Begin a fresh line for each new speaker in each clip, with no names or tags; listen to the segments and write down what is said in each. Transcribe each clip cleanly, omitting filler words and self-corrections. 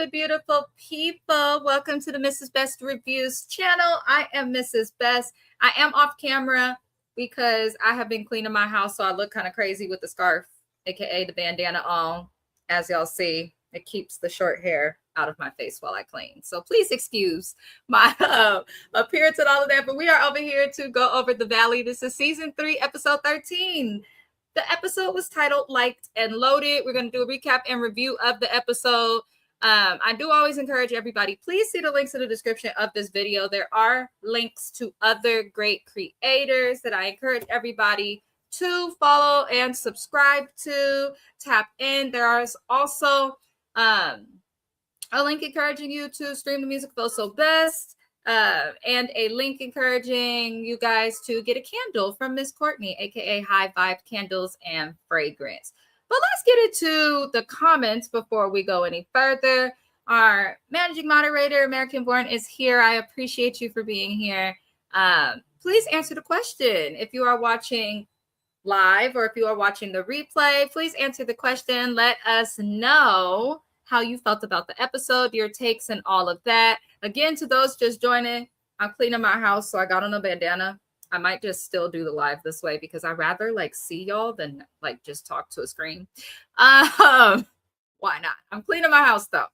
it, beautiful people? Welcome to the Mrs. Best Reviews channel. I am Mrs. Best. I am off camera because I have been cleaning my house, so I look kind of crazy with the scarf, aka the bandana on. As y'all see, it keeps the short hair out of my face while I clean. So please excuse my appearance and all of that. But we are over here to go over the Valley. This is season 3, episode 13. The episode was titled Liked and Loaded. We're going to do a recap and review of the episode. I do always encourage everybody, please see the links in the description of this video. There are links to other great creators that I encourage everybody to follow and subscribe to, tap in. There is also a link encouraging you to stream the music of OSO B3ST, and a link encouraging you guys to get a candle from Miss Courtney, aka High Vibe Candles and Fragrance. But let's get into the comments before we go any further. Our managing moderator, American Born, is here. I appreciate you for being here. Please answer the question. If you are watching live or if you are watching the replay, please answer the question. Let us know how you felt about the episode, your takes, and all of that. Again, to those just joining, I'm cleaning my house, so I got on a bandana. I might just still do the live this way because I rather like see y'all than like just talk to a screen. Why not? I'm cleaning my house though.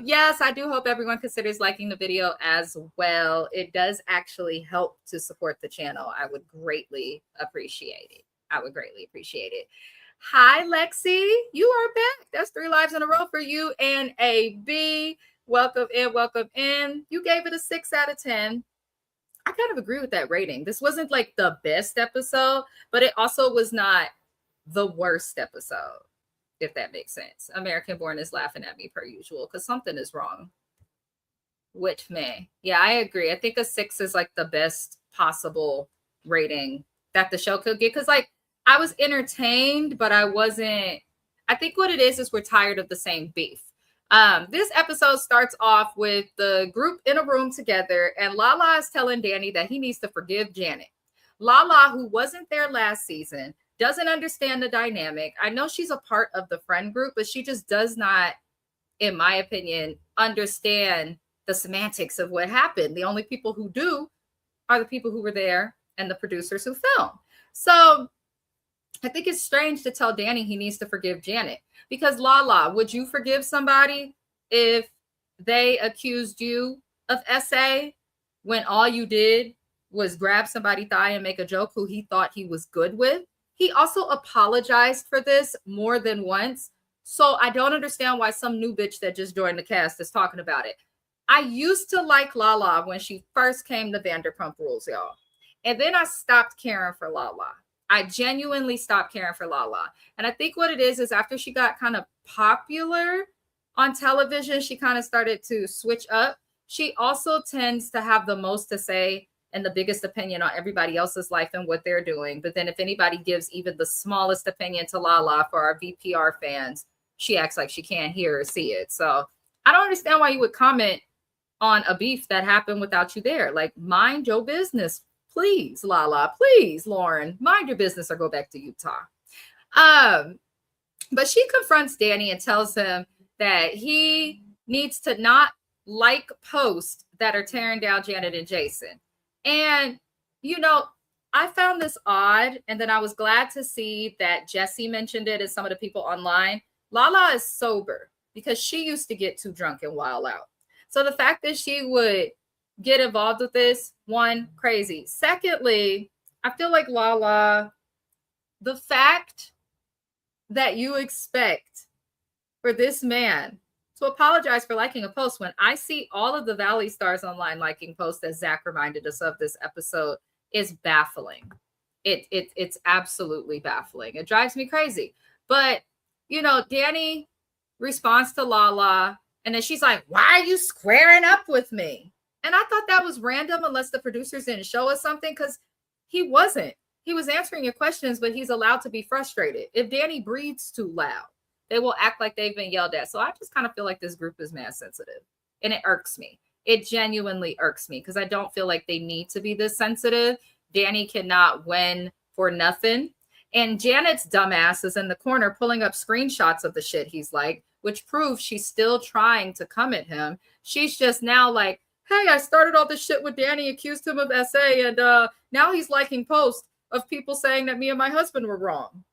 Yes, I do hope everyone considers liking the video as well. It does actually help to support the channel. I would greatly appreciate it. Hi, Lexi. You are back. That's 3 lives in a row for you and a B. Welcome in, welcome in. You gave it a 6 out of 10. I kind of agree with that rating. This wasn't like the best episode, but it also was not the worst episode, if that makes sense. American Born is laughing at me per usual because something is wrong with me. Yeah, I agree. I think a 6 is like the best possible rating that the show could get because like I was entertained, but I wasn't. I think what it is we're tired of the same beef. This episode starts off with the group in a room together, and Lala is telling Danny that he needs to forgive Janet. Lala, who wasn't there last season, doesn't understand the dynamic. I know she's a part of the friend group, but she just does not, in my opinion, understand the semantics of what happened. The only people who do are the people who were there and the producers who filmed. So I think it's strange to tell Danny he needs to forgive Janet. Because Lala, would you forgive somebody if they accused you of SA when all you did was grab somebody's thigh and make a joke who he thought he was good with? He also apologized for this more than once. So I don't understand why some new bitch that just joined the cast is talking about it. I used to like Lala when she first came to Vanderpump Rules, y'all. And then I stopped caring for Lala. I genuinely stopped caring for Lala. And I think what it is after she got kind of popular on television, she kind of started to switch up. She also tends to have the most to say and the biggest opinion on everybody else's life and what they're doing. But then if anybody gives even the smallest opinion to Lala for our VPR fans, she acts like she can't hear or see it. So I don't understand why you would comment on a beef that happened without you there. Like, mind your business. Please, Lala, please, Lauren, mind your business or go back to Utah. But she confronts Danny and tells him that he needs to not like posts that are tearing down Janet and Jason. And, you know, I found this odd. And then I was glad to see that Jesse mentioned it as some of the people online. Lala is sober because she used to get too drunk and wild out. So the fact that she would get involved with this, one, crazy. Secondly, I feel like Lala, the fact that you expect for this man to apologize for liking a post when I see all of the Valley stars online liking posts that Zach reminded us of this episode is baffling. It's absolutely baffling. It drives me crazy. But, you know, Danny responds to Lala, and then she's like, why are you squaring up with me? And I thought that was random unless the producers didn't show us something, because he wasn't. He was answering your questions, but he's allowed to be frustrated. If Danny breathes too loud, they will act like they've been yelled at. So I just kind of feel like this group is mad sensitive, and it irks me. It genuinely irks me because I don't feel like they need to be this sensitive. Danny cannot win for nothing. And Janet's dumbass is in the corner pulling up screenshots of the shit he's like, which proves she's still trying to come at him. She's just now like, hey, I started all this shit with Danny, accused him of SA, and now he's liking posts of people saying that me and my husband were wrong.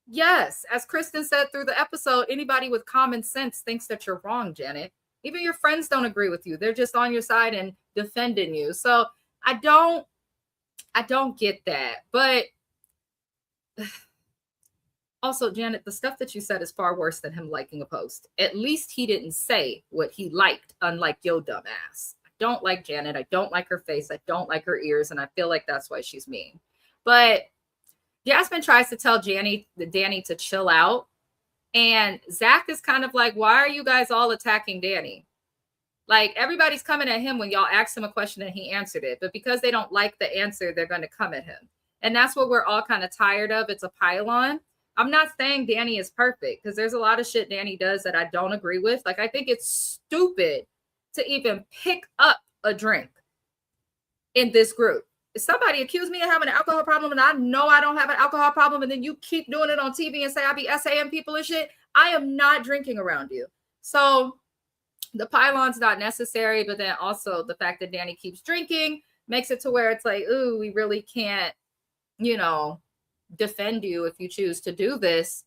Yes, as Kristen said through the episode, anybody with common sense thinks that you're wrong, Janet. Even your friends don't agree with you. They're just on your side and defending you. So I don't get that. But also, Janet, the stuff that you said is far worse than him liking a post. At least he didn't say what he liked, unlike your dumb ass. I don't like Janet. I don't like her face. I don't like her ears. And I feel like that's why she's mean. But Jasmine tries to tell Danny to chill out. And Zach is kind of like, why are you guys all attacking Danny? Like, everybody's coming at him when y'all asked him a question and he answered it. But because they don't like the answer, they're going to come at him. And that's what we're all kind of tired of. It's a pile-on. I'm not saying Danny is perfect, because there's a lot of shit Danny does that I don't agree with. Like, I think it's stupid to even pick up a drink in this group. If somebody accused me of having an alcohol problem and I know I don't have an alcohol problem, and then you keep doing it on TV and say I be SAing people and shit, I am not drinking around you. So the pylon's not necessary, but then also the fact that Danny keeps drinking makes it to where it's like, ooh, we really can't, defend you if you choose to do this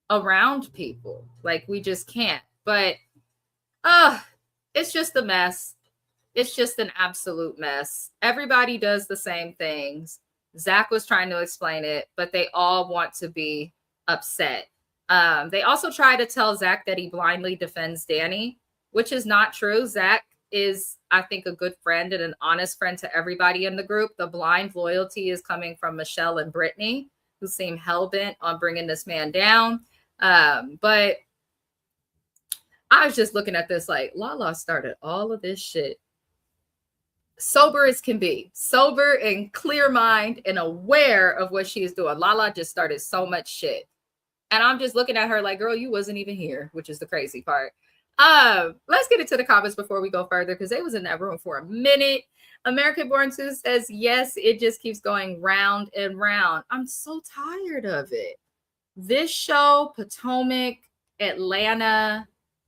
around people. Like, we just can't. But it's just a mess. It's just an absolute mess. Everybody does the same things. Zach was trying to explain it, but they all want to be upset. They also try to tell Zach that he blindly defends Danny, which is not true. Zach is, I think, a good friend and an honest friend to everybody in the group. The blind loyalty is coming from Michelle and Brittany, who seem hell-bent on bringing this man down. But I was just looking at this like, Lala started all of this shit sober as can be, sober and clear mind and aware of what she is doing. Lala just started so much shit. And I'm just looking at her like, girl, you wasn't even here, which is the crazy part. Let's get into the comments before we go further, because they was in that room for a minute. American Born 2 says, yes, it just keeps going round and round. I'm so tired of it. This show, Potomac, Atlanta,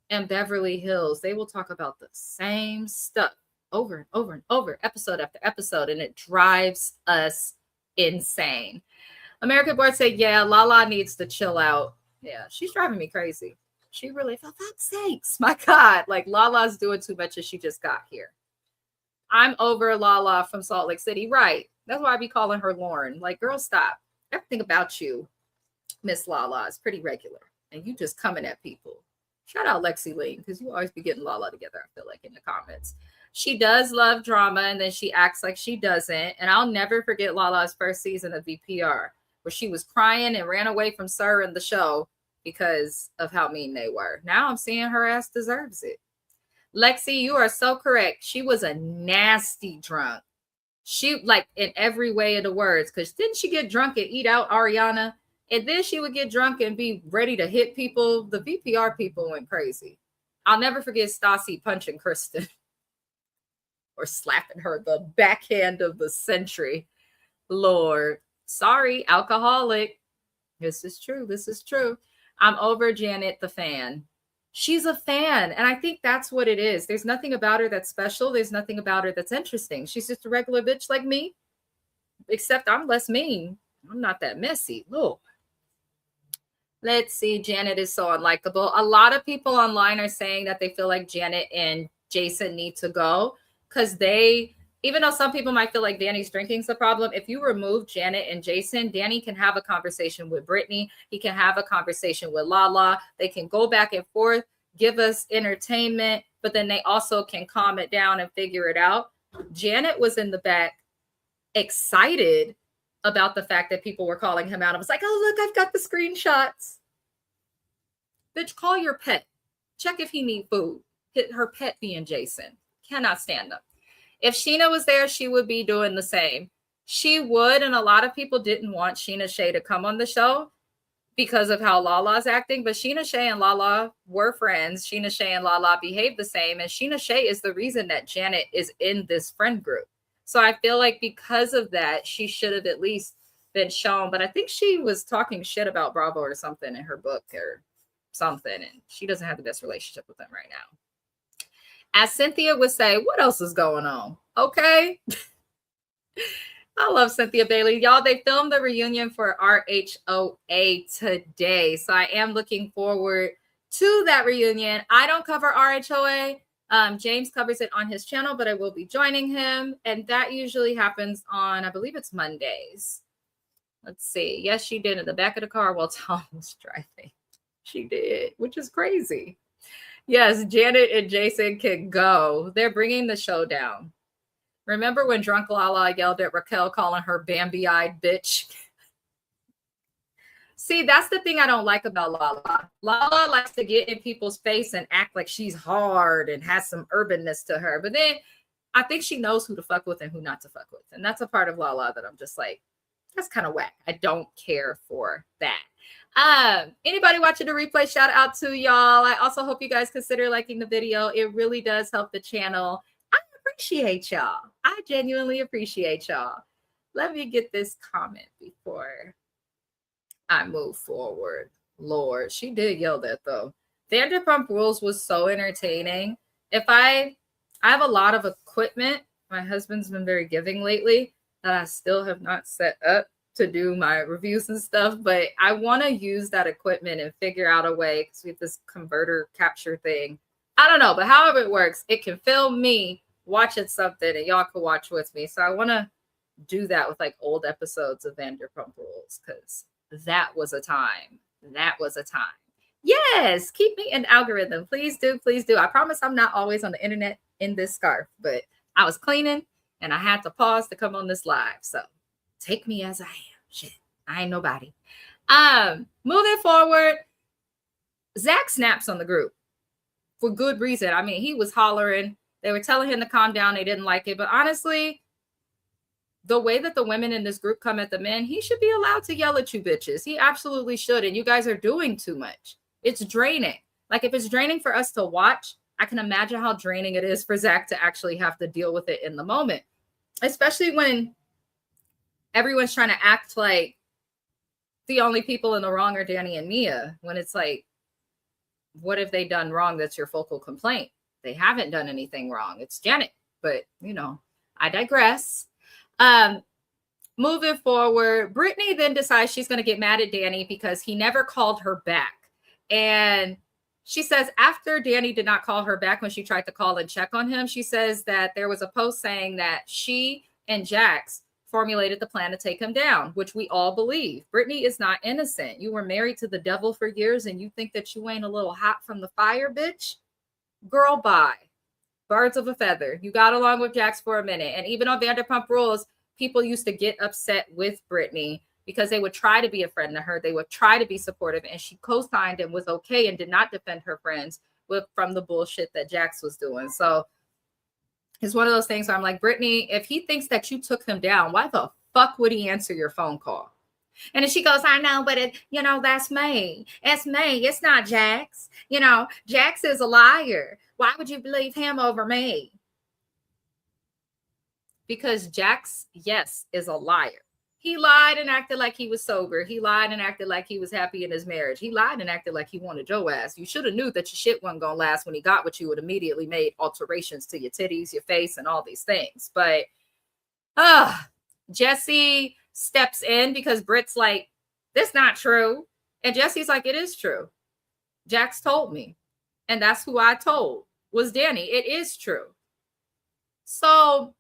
and Beverly Hills, they will talk about the same stuff over and over and over, episode after episode, and it drives us insane. American Born said, yeah, Lala needs to chill out. Yeah, she's driving me crazy. She really, for fuck's sakes, my God, like Lala's doing too much and she just got here. I'm over Lala from Salt Lake City. Right. That's why I be calling her Lauren. Like, girl, stop. Everything about you, Miss Lala, is pretty regular. And you just coming at people. Shout out Lexi Lee, because you always be getting Lala together, I feel like, in the comments. She does love drama, and then she acts like she doesn't. And I'll never forget Lala's first season of VPR, where she was crying and ran away from Sir in the show because of how mean they were. Now I'm seeing her ass deserves it. Lexi, you are so correct. She was a nasty drunk. She, like, in every way of the words, because didn't she get drunk and eat out Ariana? And then she would get drunk and be ready to hit people. The VPR people went crazy. I'll never forget Stassi punching Kristen or slapping her the backhand of the century. Lord, sorry, alcoholic. This is true. This is true. I'm over Janet, the fan. She's a fan. And I think that's what it is. There's nothing about her that's special. There's nothing about her that's interesting. She's just a regular bitch like me, except I'm less mean. I'm not that messy. Look. Let's see. Janet is so unlikable. A lot of people online are saying that they feel like Janet and Jason need to go because they, even though some people might feel like Danny's drinking's the problem, if you remove Janet and Jason, Danny can have a conversation with Brittany. He can have a conversation with Lala. They can go back and forth, give us entertainment, but then they also can calm it down and figure it out. Janet was in the back excited about the fact that people were calling him out. I was like, oh, look, I've got the screenshots. Bitch, call your pet. Check if he need food. Her pet being Jason. Cannot stand him. If Sheena was there, she would be doing the same. She would, and a lot of people didn't want Sheena Shea to come on the show because of how Lala's acting, but Sheena Shea and Lala were friends. Sheena Shea and Lala behaved the same, and Sheena Shea is the reason that Janet is in this friend group. So I feel like because of that, she should have at least been shown, but I think she was talking shit about Bravo or something in her book or something, and she doesn't have the best relationship with him right now. As Cynthia would say, what else is going on? Okay. I love Cynthia Bailey. Y'all, they filmed the reunion for RHOA today. So I am looking forward to that reunion. I don't cover RHOA. James covers it on his channel, but I will be joining him. And that usually happens on, I believe it's Mondays. Let's see. Yes, she did in the back of the car while Tom was driving. She did, which is crazy. Yes, Janet and Jason can go. They're bringing the show down. Remember when Drunk Lala yelled at Raquel, calling her Bambi-eyed bitch? See, that's the thing I don't like about Lala. Lala likes to get in people's face and act like she's hard and has some urbanness to her. But then I think she knows who to fuck with and who not to fuck with. And that's a part of Lala that I'm just like, that's kind of whack. I don't care for that. Anybody watching the replay, shout out to y'all. I also hope you guys consider liking the video. It really does help the channel. I appreciate y'all. I genuinely appreciate y'all. Let me get this comment before I move forward. Lord, she did yell that though. Vanderpump Rules was so entertaining. I have a lot of equipment. My husband's been very giving lately that I still have not set up to do my reviews and stuff, but I want to use that equipment and figure out a way, because we have this converter capture thing. I don't know, but however it works, it can film me watching something and y'all can watch with me. So I want to do that with like old episodes of Vanderpump Rules, because that was a time. That was a time. Yes, keep me in algorithm. Please do. Please do. I promise I'm not always on the internet in this scarf, but I was cleaning and I had to pause to come on this live. So take me as I am. Shit, I ain't nobody. Moving forward, Zach snaps on the group for good reason. I mean, he was hollering. They were telling him to calm down. They didn't like it. But honestly, the way that the women in this group come at the men, he should be allowed to yell at you bitches. He absolutely should. And you guys are doing too much. It's draining. Like, if it's draining for us to watch, I can imagine how draining it is for Zach to actually have to deal with it in the moment. Especially when everyone's trying to act like the only people in the wrong are Danny and Mia, when it's like, what have they done wrong that's your focal complaint? They haven't done anything wrong. It's Janet. But, you know, I digress. Moving forward, Brittany then decides she's going to get mad at Danny because he never called her back. And she says after Danny did not call her back when she tried to call and check on him, she says that there was a post saying that she and Jax formulated the plan to take him down, which we all believe. Brittany is not innocent. You were married to the devil for years and you think that you ain't a little hot from the fire, bitch? Girl, bye. Birds of a feather. You got along with Jax for a minute. And even on Vanderpump Rules, people used to get upset with Brittany because they would try to be a friend to her. They would try to be supportive, and she co-signed and was okay and did not defend her friends from the bullshit that Jax was doing. So it's one of those things where I'm like, Brittany, if he thinks that you took him down, why the fuck would he answer your phone call? And then she goes, I know, but that's me. It's me. It's not Jax. Jax is a liar. Why would you believe him over me? Because Jax, yes, is a liar. He lied and acted like he was sober. He lied and acted like he was happy in his marriage. He lied and acted like he wanted your ass. You should have knew that your shit wasn't going to last when he got what you would immediately made alterations to your titties, your face, and all these things. But Jesse steps in because Britt's like, that's not true. And Jesse's like, it is true. Jax told me. And that's who I told was Danny. It is true. So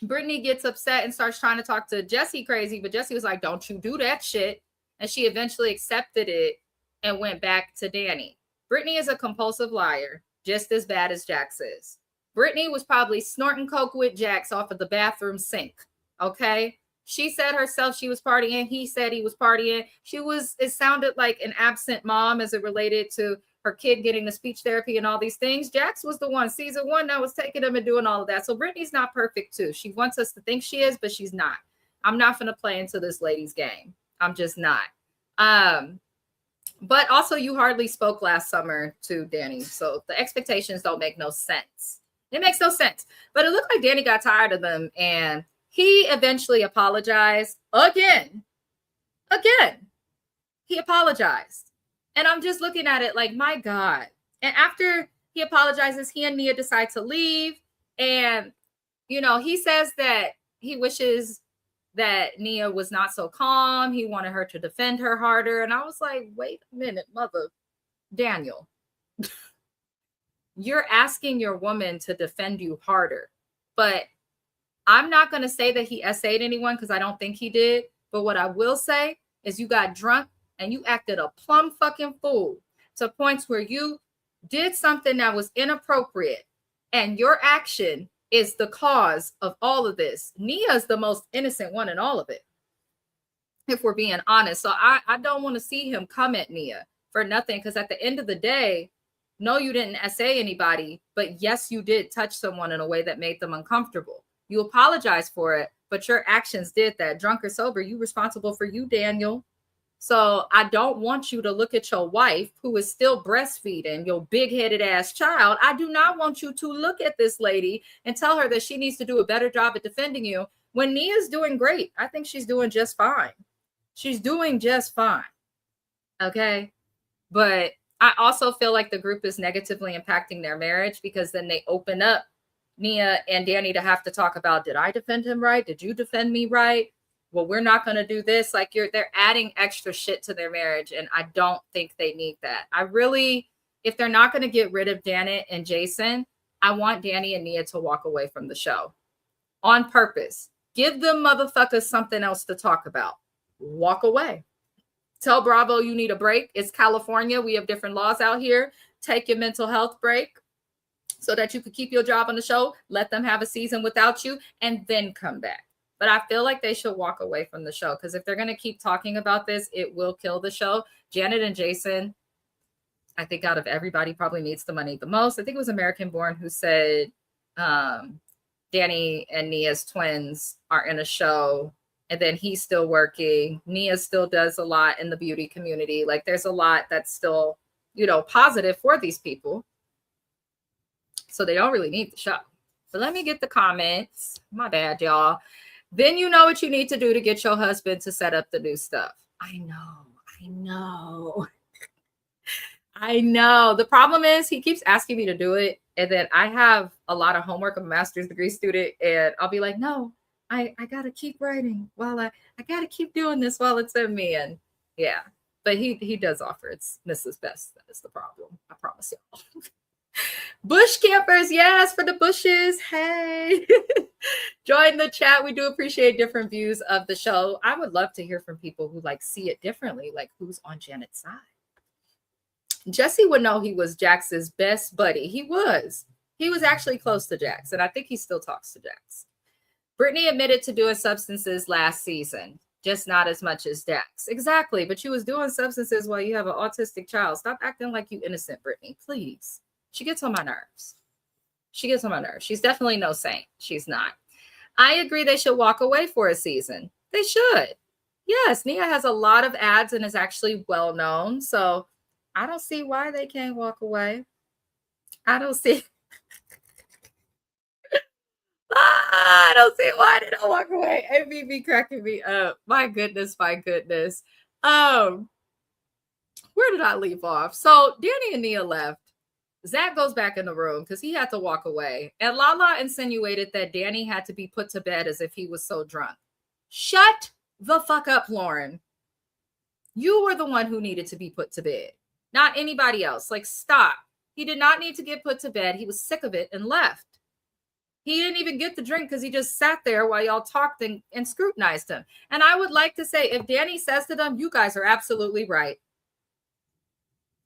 Brittany gets upset and starts trying to talk to Jesse crazy, but Jesse was like, don't you do that shit. And she eventually accepted it and went back to Danny. Brittany is a compulsive liar, just as bad as Jax is. Brittany was probably snorting coke with Jax off of the bathroom sink, okay? She said herself she was partying. He said he was partying. It sounded like an absent mom as it related to her kid getting the speech therapy and all these things. Jax was the one, season one, that was taking them and doing all of that. So Brittany's not perfect too. She wants us to think she is, but she's not. I'm not going to play into this lady's game. I'm just not. But also you hardly spoke last summer to Danny. So the expectations don't make no sense. It makes no sense. But it looked like Danny got tired of them and he eventually apologized again. He apologized. And I'm just looking at it like, my God. And after he apologizes, he and Nia decide to leave. And, he says that he wishes that Nia was not so calm. He wanted her to defend her harder. And I was like, wait a minute, mother Daniel. You're asking your woman to defend you harder. But I'm not going to say that he essayed anyone because I don't think he did. But what I will say is you got drunk and you acted a plumb fucking fool to points where you did something that was inappropriate. And your action is the cause of all of this. Nia's the most innocent one in all of it, if we're being honest. So I don't want to see him come at Nia for nothing, because at the end of the day, no, you didn't essay anybody, but yes, you did touch someone in a way that made them uncomfortable. You apologize for it, but your actions did that. Drunk or sober, you responsible for you, Daniel. So I don't want you to look at your wife who is still breastfeeding your big-headed ass child. I do not want you to look at this lady and tell her that she needs to do a better job at defending you when Nia's doing great. I think she's doing just fine. She's doing just fine. Okay. But I also feel like the group is negatively impacting their marriage, because then they open up Nia and Danny to have to talk about, did I defend him right? Did you defend me right? Well, we're not going to do this. Like, they're adding extra shit to their marriage. And I don't think they need that. If they're not going to get rid of Janet and Jason, I want Danny and Nia to walk away from the show on purpose. Give them motherfuckers something else to talk about. Walk away. Tell Bravo you need a break. It's California. We have different laws out here. Take your mental health break so that you could keep your job on the show. Let them have a season without you and then come back. But I feel like they should walk away from the show, because if they're going to keep talking about this, it will kill the show. Janet and Jason, I think out of everybody, probably needs the money the most. I think it was American Born who said Danny and Nia's twins are in a show, and then he's still working. Nia still does a lot in the beauty community. Like, there's a lot that's still, positive for these people. So they don't really need the show. But let me get the comments. My bad, y'all. Then you know what you need to do to get your husband to set up the new stuff. I know. The problem is he keeps asking me to do it. And then I have a lot of homework. I'm a master's degree student. And I'll be like, no, I got to keep writing while I got to keep doing this while it's in me. And yeah, but he does offer. It's Mrs. Best. That is the problem. I promise y'all. Bush campers, yes, for the bushes. Hey, join the chat. We do appreciate different views of the show. I would love to hear from people who see it differently, like who's on Janet's side. Jesse would know he was Jax's best buddy. He was actually close to Jax, and I think he still talks to Jax. Brittany admitted to doing substances last season, just not as much as Jax. Exactly, but you was doing substances while you have an autistic child. Stop acting like you innocent, Brittany, please. She gets on my nerves. She's definitely no saint. She's not. I agree they should walk away for a season. They should. Yes, Nia has a lot of ads and is actually well known. So I don't see why they can't walk away. I don't see why they don't walk away. ABB cracking me up. My goodness. Where did I leave off? So Danny and Nia left. Zach goes back in the room because he had to walk away. And Lala insinuated that Danny had to be put to bed as if he was so drunk. Shut the fuck up, Lauren. You were the one who needed to be put to bed, not anybody else. Stop. He did not need to get put to bed. He was sick of it and left. He didn't even get the drink because he just sat there while y'all talked and scrutinized him. And I would like to say, if Danny says to them, you guys are absolutely right.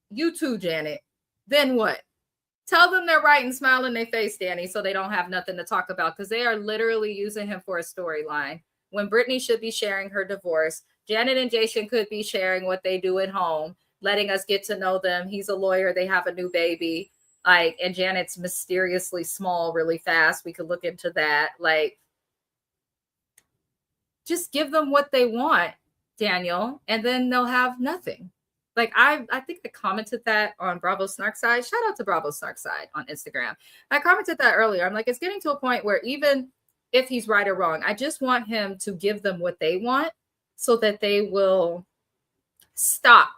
You too, Janet. Then what? Tell them they're right and smile in their face, Danny, so they don't have nothing to talk about, because they are literally using him for a storyline. When Brittany should be sharing her divorce, Janet and Jason could be sharing what they do at home, letting us get to know them. He's a lawyer. They have a new baby. And Janet's mysteriously small really fast. We could look into that. Just give them what they want, Daniel, and then they'll have nothing. I think I commented that on Bravo Snark Side. Shout out to Bravo Snark Side on Instagram. I commented that earlier. I'm like, it's getting to a point where even if he's right or wrong, I just want him to give them what they want so that they will stop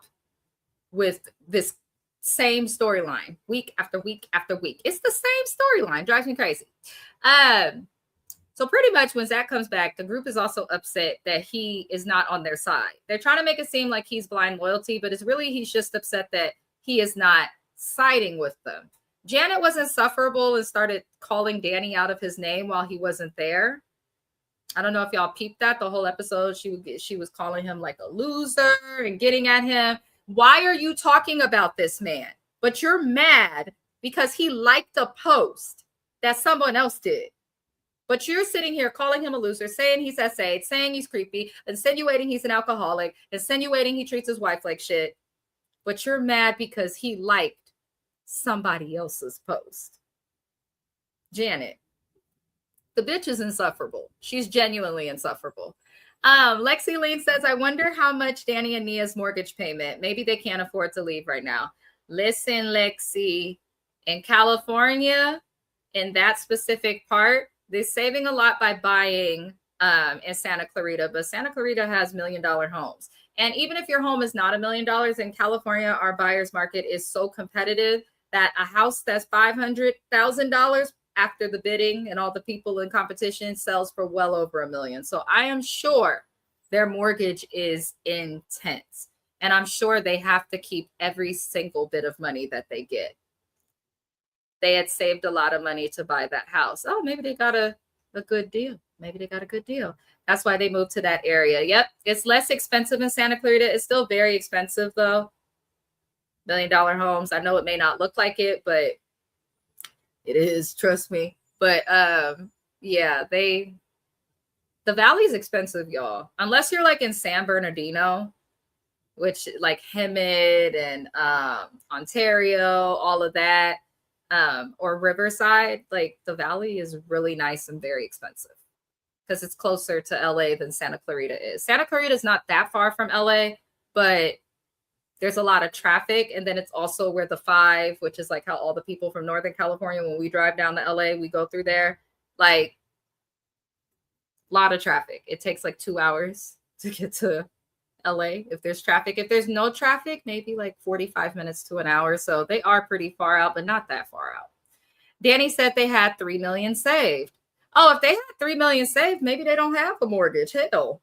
with this same storyline week after week after week. It's the same storyline. Drives me crazy. So pretty much when Zach comes back, the group is also upset that he is not on their side. They're trying to make it seem like he's blind loyalty, but it's really he's just upset that he is not siding with them. Janet was insufferable and started calling Danny out of his name while he wasn't there. I don't know if y'all peeped that the whole episode. She was calling him like a loser and getting at him. Why are you talking about this man? But you're mad because he liked a post that someone else did. But you're sitting here calling him a loser, saying he's essayed, saying he's creepy, insinuating he's an alcoholic, insinuating he treats his wife like shit. But you're mad because he liked somebody else's post. Janet, the bitch is insufferable. She's genuinely insufferable. Lexi Lane says, I wonder how much Danny and Nia's mortgage payment. Maybe they can't afford to leave right now. Listen, Lexi, in California, in that specific part, they're saving a lot by buying in Santa Clarita, but Santa Clarita has $1 million homes. And even if your home is not $1 million in California, our buyer's market is so competitive that a house that's $500,000 after the bidding and all the people in competition sells for well over $1 million. So I am sure their mortgage is intense. And I'm sure they have to keep every single bit of money that they get. They had saved a lot of money to buy that house. Oh, maybe they got a good deal. Maybe they got a good deal. That's why they moved to that area. Yep. It's less expensive in Santa Clarita. It's still very expensive though. $1 million homes. I know it may not look like it, but it is, trust me. But yeah, the Valley is expensive, y'all. Unless you're like in San Bernardino, which like Hemet and Ontario, all of that. Or Riverside, like the Valley is really nice and very expensive because it's closer to LA than Santa Clarita is. Santa Clarita is not that far from LA, but there's a lot of traffic. And then it's also where the 5, which is like how all the people from Northern California, when we drive down to LA, we go through there. Like a lot of traffic. It takes like 2 hours to get to LA if there's traffic. If there's no traffic, maybe like 45 minutes to an hour. So they are pretty far out, but not that far out. Danny said they had $3 million saved. Oh, if they had $3 million saved, maybe they don't have a mortgage. Hell,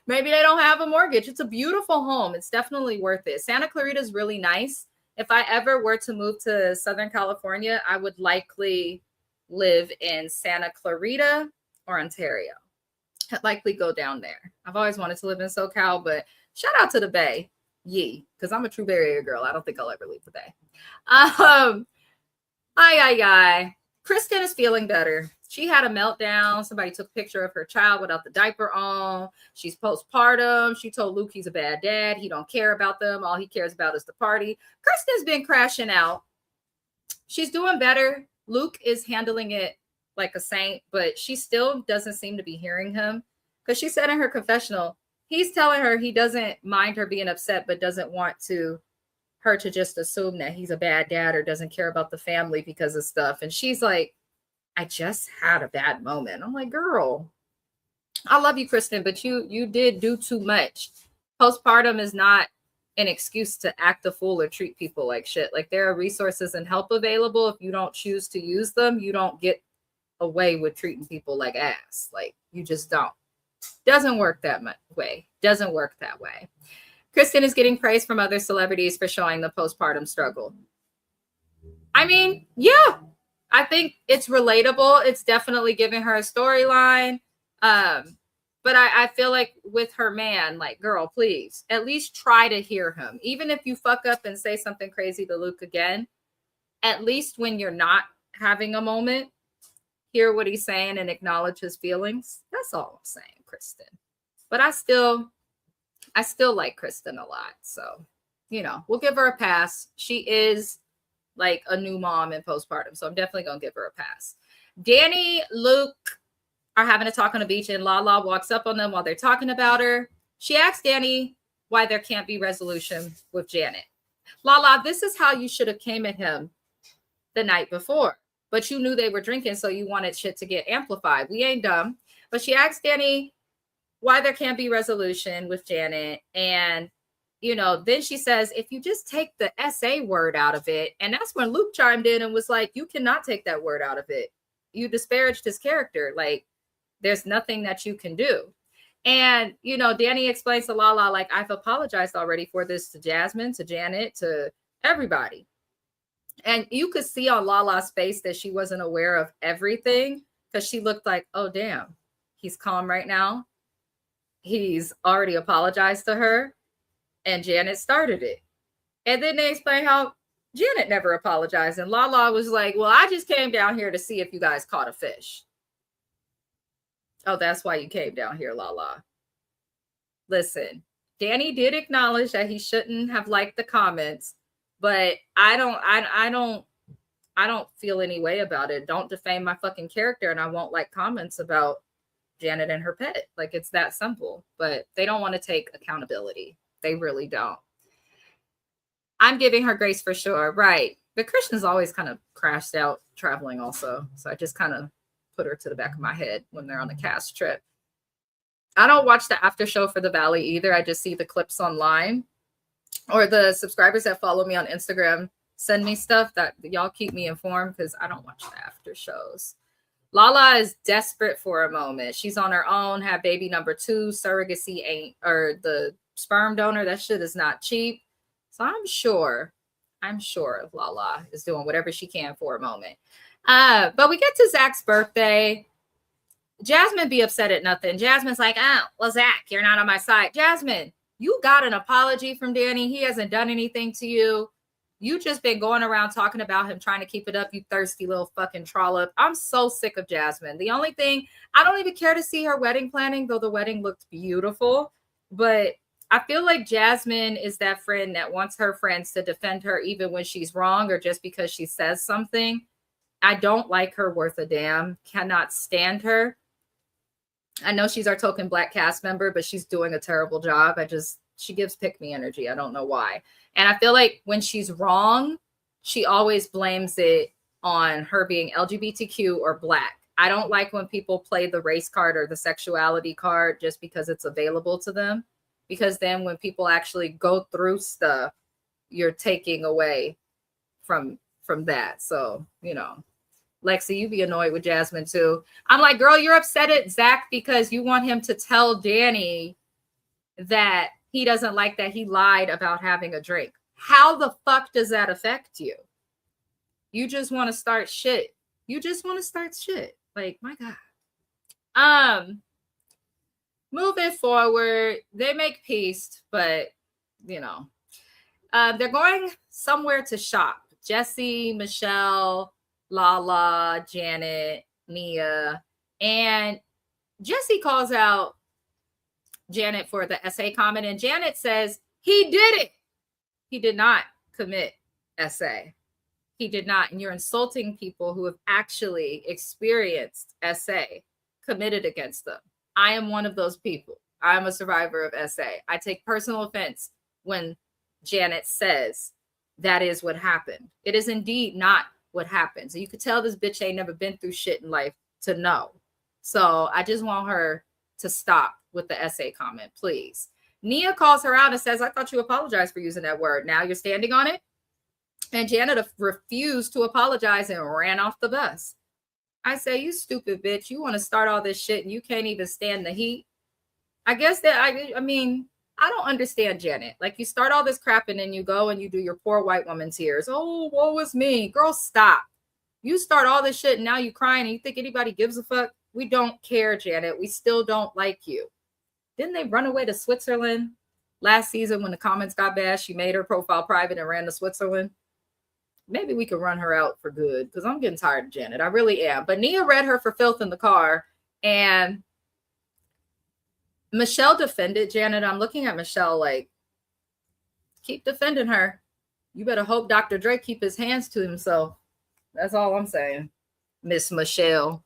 maybe they don't have a mortgage. It's a beautiful home. It's definitely worth it. Santa Clarita is really nice. If I ever were to move to Southern California, I would likely live in Santa Clarita or Ontario. I'd likely go down there. I've always wanted to live in SoCal, but shout out to the Bay. Yee, because I'm a true Bay Area girl. I don't think I'll ever leave the Bay. Kristen is feeling better. She had a meltdown. Somebody took a picture of her child without the diaper on. She's postpartum. She told Luke he's a bad dad. He don't care about them. All he cares about is the party. Kristen's been crashing out. She's doing better. Luke is handling it like a saint, but she still doesn't seem to be hearing him because she said in her confessional, he's telling her he doesn't mind her being upset, but doesn't want her to just assume that he's a bad dad or doesn't care about the family because of stuff. And she's like, I just had a bad moment. I'm like, girl, I love you, Kristen, but you did do too much. Postpartum is not an excuse to act a fool or treat people like shit. Like there are resources and help available. If you don't choose to use them, you don't get away with treating people like ass. Like you just don't. Doesn't work that way. Doesn't work that way. Kristen is getting praise from other celebrities for showing the postpartum struggle. I mean, yeah, I think it's relatable. It's definitely giving her a storyline. But I feel like with her man, like, girl, please, at least try to hear him. Even if you fuck up and say something crazy to Luke again, at least when you're not having a moment, hear what he's saying and acknowledge his feelings. That's all I'm saying, Kristen. But I still like Kristen a lot. So, we'll give her a pass. She is like a new mom in postpartum. So I'm definitely going to give her a pass. Danny, Luke are having a talk on the beach and Lala walks up on them while they're talking about her. She asks Danny why there can't be resolution with Janet. Lala, this is how you should have came at him the night before. But you knew they were drinking, so you wanted shit to get amplified. We ain't dumb. But she asked Danny why there can't be resolution with Janet. And then she says, if you just take the SA word out of it, and that's when Luke chimed in and was like, you cannot take that word out of it. You disparaged his character. Like, there's nothing that you can do. And, Danny explains to Lala, like, I've apologized already for this to Jasmine, to Janet, to everybody. And you could see on Lala's face that she wasn't aware of everything, because she looked like, oh, damn, he's calm right now. He's already apologized to her. And Janet started it. And then they explain how Janet never apologized. And Lala was like, well, I just came down here to see if you guys caught a fish. Oh, that's why you came down here, Lala. Listen, Danny did acknowledge that he shouldn't have liked the comments, but I don't feel any way about it. Don't defame my fucking character, and I won't like comments about Janet and her pet. Like, it's that simple. But they don't want to take accountability. They really don't. I'm giving her grace for sure. Right. But Krishna's always kind of crashed out traveling also. So I just kind of put her to the back of my head when they're on the cast trip. I don't watch the after show for the Valley either. I just see the clips online, or the subscribers that follow me on Instagram send me stuff that y'all keep me informed, because I don't watch the after shows. Lala is desperate for a moment. She's on her own, had baby number 2. Surrogacy ain't, or the sperm donor, that shit is not cheap. So I'm sure Lala is doing whatever she can for a moment. But we get to Zach's birthday. Jasmine be upset at nothing. Jasmine's like, oh, well, Zach, you're not on my side. Jasmine, you got an apology from Danny. He hasn't done anything to you. You just been going around talking about him, trying to keep it up, you thirsty little fucking trollop. I'm so sick of Jasmine. The only thing, I don't even care to see her wedding planning, though the wedding looked beautiful. But I feel like Jasmine is that friend that wants her friends to defend her even when she's wrong, or just because she says something. I don't like her worth a damn. Cannot stand her. I know she's our token Black cast member, but she's doing a terrible job. She gives pick-me energy. I don't know why. And I feel like when she's wrong, she always blames it on her being LGBTQ or Black. I don't like when people play the race card or the sexuality card just because it's available to them. Because then when people actually go through stuff, you're taking away from that. So, Lexi, you be annoyed with Jasmine too. I'm like, girl, you're upset at Zach because you want him to tell Danny that he doesn't like that he lied about having a drink. How the fuck does that affect you? You just want to start shit. Like, my God. Moving forward, they make peace, but they're going somewhere to shop. Jesse, Michelle, Lala, Janet, Nia, and Jesse calls out Janet for the SA comment, and Janet says he did it. He did not commit SA. He did not. And you're insulting people who have actually experienced SA committed against them. I am one of those people. I'm a survivor of SA. I take personal offense when Janet says that is what happened. It is indeed not what happened. So you could tell this bitch ain't never been through shit in life to know. So I just want her to stop with the SA comment, please. Nia calls her out and says, I thought you apologized for using that word. Now you're standing on it. And Janet refused to apologize and ran off the bus. I say, you stupid bitch. You want to start all this shit and you can't even stand the heat. I guess that, I mean, I don't understand Janet. Like, you start all this crap and then you go and you do your poor white woman tears. Oh, woe is me. Girl, stop. You start all this shit and now you crying and you think anybody gives a fuck? We don't care, Janet. We still don't like you. Didn't they run away to Switzerland last season when the comments got bad? She made her profile private and ran to Switzerland. Maybe we can run her out for good because I'm getting tired of Janet. I really am. But Nia read her for filth in the car, and Michelle defended Janet. I'm looking at Michelle like, keep defending her. You better hope Dr. Dre keep his hands to himself. That's all I'm saying, Miss Michelle.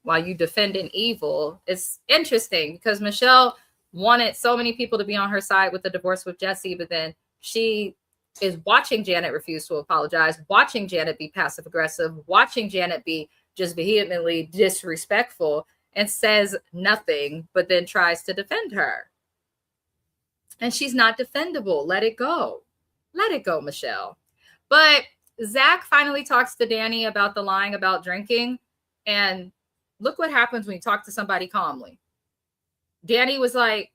While you defending evil, it's interesting because Michelle wanted so many people to be on her side with the divorce with Jesse, but then she is watching Janet refuse to apologize, watching Janet be passive aggressive, watching Janet be just vehemently disrespectful, and says nothing, but then tries to defend her. And she's not defendable. Let it go. Let it go, Michelle. But Zach finally talks to Danny about the lying about drinking. And look what happens when you talk to somebody calmly. Danny was like,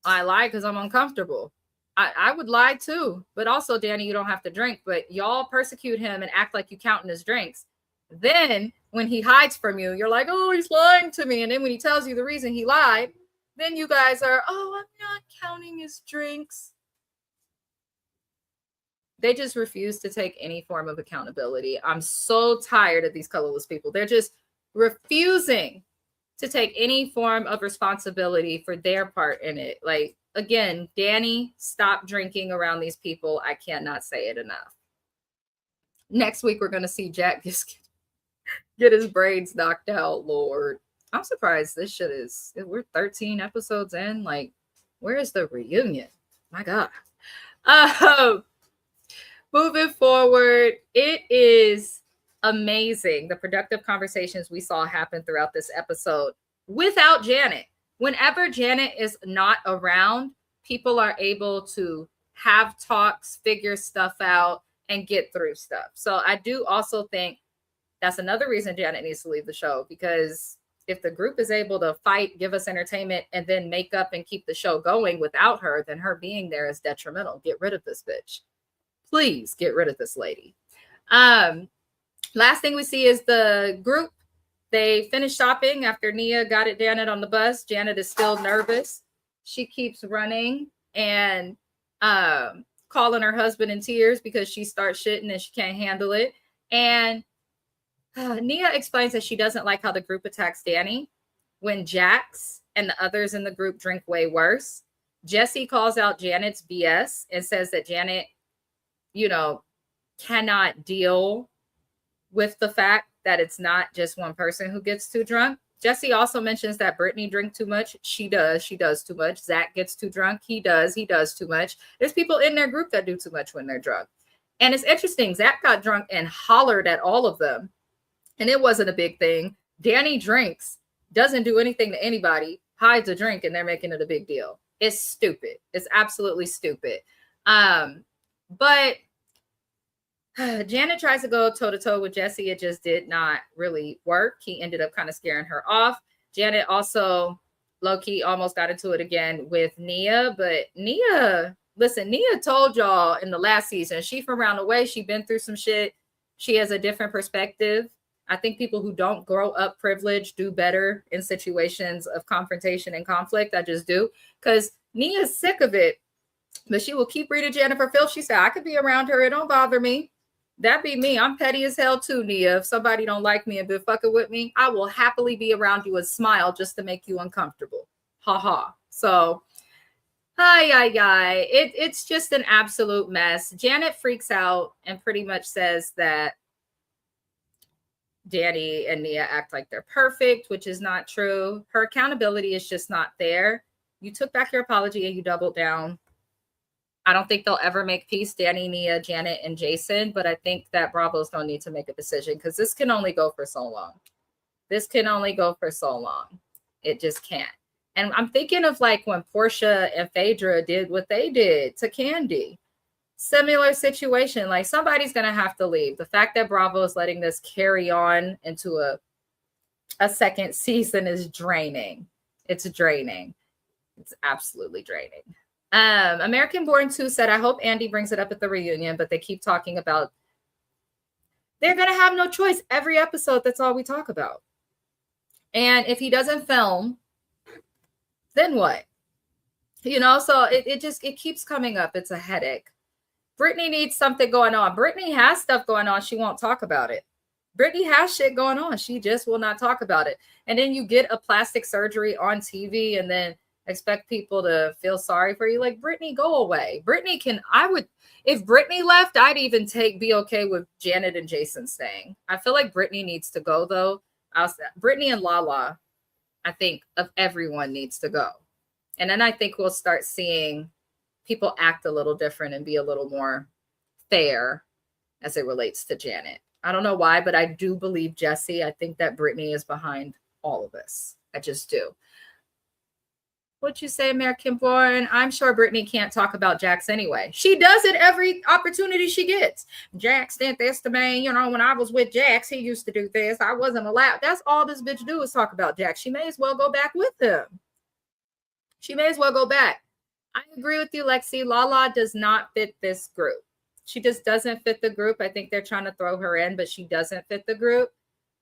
I lie because I'm uncomfortable. I would lie too. But also, Danny, you don't have to drink. But y'all persecute him and act like you counting his drinks. Then when he hides from you, you're like, oh, he's lying to me. And then when he tells you the reason he lied, then you guys are, oh, I'm not counting his drinks. They just refuse to take any form of accountability. I'm so tired of these colorless people. They're just refusing to take any form of responsibility for their part in it. Like, again, Danny, stop drinking around these people. I cannot say it enough. Next week, we're going to see Jack get his braids knocked out. Lord, I'm surprised this shit is, we're 13 episodes in. Like, where is the reunion? My God. Moving forward, it is amazing the productive conversations we saw happen throughout this episode without Janet. Whenever Janet is not around, people are able to have talks, figure stuff out, and get through stuff. So I do also think that's another reason Janet needs to leave the show, because if the group is able to fight, give us entertainment, and then make up and keep the show going without her, then her being there is detrimental. Get rid of this bitch. Please get rid of this lady. Last thing we see is the group. They finish shopping after Nia got at Janet on the bus. Janet is still nervous. She keeps running and calling her husband in tears because she starts shitting and she can't handle it. And Nia explains that she doesn't like how the group attacks Danny when Jax and the others in the group drink way worse. Jesse calls out Janet's BS and says that Janet, cannot deal with the fact that it's not just one person who gets too drunk. Jesse also mentions that Brittany drinks too much. She does too much. Zach gets too drunk. He does too much. There's people in their group that do too much when they're drunk. And it's interesting. Zach got drunk and hollered at all of them. And it wasn't a big thing. Danny drinks, doesn't do anything to anybody, hides a drink, and they're making it a big deal. It's stupid. It's absolutely stupid. But Janet tries to go toe-to-toe with Jesse. It just did not really work. He ended up kind of scaring her off. Janet also, low-key, almost got into it again with Nia. But Nia told y'all in the last season, she from around the way. She been through some shit. She has a different perspective. I think people who don't grow up privileged do better in situations of confrontation and conflict. I just do. Because Nia's sick of it. But she will keep reading Jennifer Phil. She said, I could be around her. It don't bother me. That be me. I'm petty as hell too, Nia. If somebody don't like me and been fucking with me, I will happily be around you and smile just to make you uncomfortable. Ha ha. So, it's just an absolute mess. Janet freaks out and pretty much says that Danny and Nia act like they're perfect, which is not true. Her accountability is just not there. You took back your apology and you doubled down. I don't think they'll ever make peace, Danny, Nia, Janet, and Jason. But I think that Bravo's don't need to make a decision because this can only go for so long. It just can't. And I'm thinking of like when Portia and Phaedra did what they did to Candy. Similar situation. Like somebody's going to have to leave. The fact that Bravo is letting this carry on into a second season is draining. It's draining. It's absolutely draining. American Born 2 said, I hope Andy brings it up at the reunion, but they keep talking about they're going to have no choice. Every episode, that's all we talk about. And if he doesn't film, then what? So it keeps coming up. It's a headache. Brittany needs something going on. Brittany has stuff going on. She won't talk about it. Brittany has shit going on. She just will not talk about it. And then you get a plastic surgery on TV and then expect people to feel sorry for you. Like, Brittany, go away. If Brittany left, I'd even be okay with Janet and Jason staying. I feel like Brittany needs to go though. Brittany and Lala, I think of everyone needs to go. And then I think we'll start seeing people act a little different and be a little more fair as it relates to Janet. I don't know why, but I do believe Jesse. I think that Brittany is behind all of this. I just do. What you say, American born? I'm sure Brittany can't talk about Jax anyway. She does it every opportunity she gets. Jax did this to me. You know, when I was with Jax, he used to do this. I wasn't allowed. That's all this bitch do is talk about Jax. She may as well go back with him. She may as well go back. I agree with you, Lexi. Lala does not fit this group. She just doesn't fit the group. I think they're trying to throw her in, but she doesn't fit the group.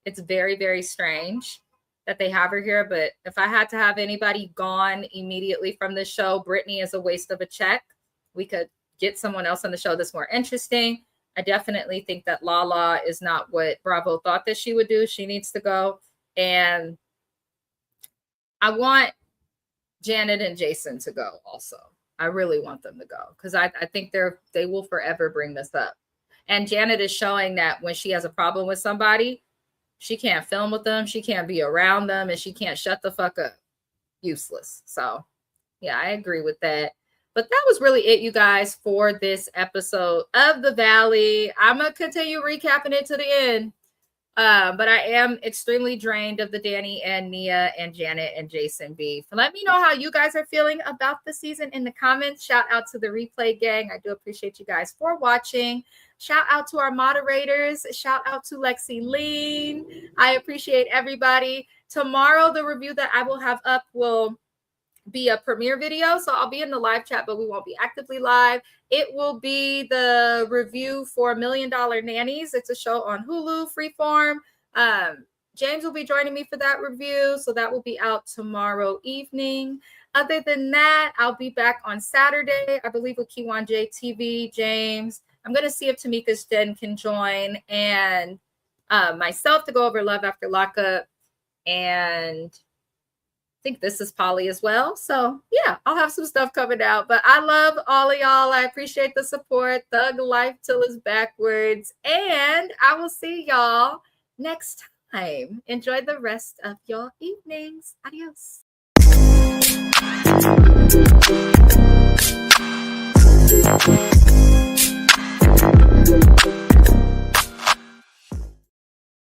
It's very, very strange that they have her here. But if I had to have anybody gone immediately from the show, Brittany is a waste of a check. We could get someone else on the show that's more interesting. I definitely think that Lala is not what Bravo thought that she would do. She needs to go. And I want Janet and Jason to go also. I really want them to go because I think they will forever bring this up. And Janet is showing that when she has a problem with somebody, she can't film with them, she can't be around them, and she can't shut the fuck up. Useless. So, yeah, I agree with that. But that was really it, you guys, for this episode of The Valley. I'm going to continue recapping it to the end. But I am extremely drained of the Danny and Nia and Janet and Jason beef. Let me know how you guys are feeling about the season in the comments. Shout out to the replay gang. I do appreciate you guys for watching. Shout out to our moderators. Shout out to Lexi Lean. I appreciate everybody. Tomorrow, the review that I will have up will be a premiere video. So I'll be in the live chat, but we won't be actively live. It will be the review for $1 Million Nannies. It's a show on Hulu, Freeform. James will be joining me for that review. So that will be out tomorrow evening. Other than that, I'll be back on Saturday, I believe, with Kiwan JTV, James. I'm going to see if Tamika's Den can join, and myself to go over Love After Lockup, and I think this is Polly as well. So yeah, I'll have some stuff coming out, but I love all of y'all. I appreciate the support. Thug life till it's backwards. And I will see y'all next time. Enjoy the rest of your evenings. Adios.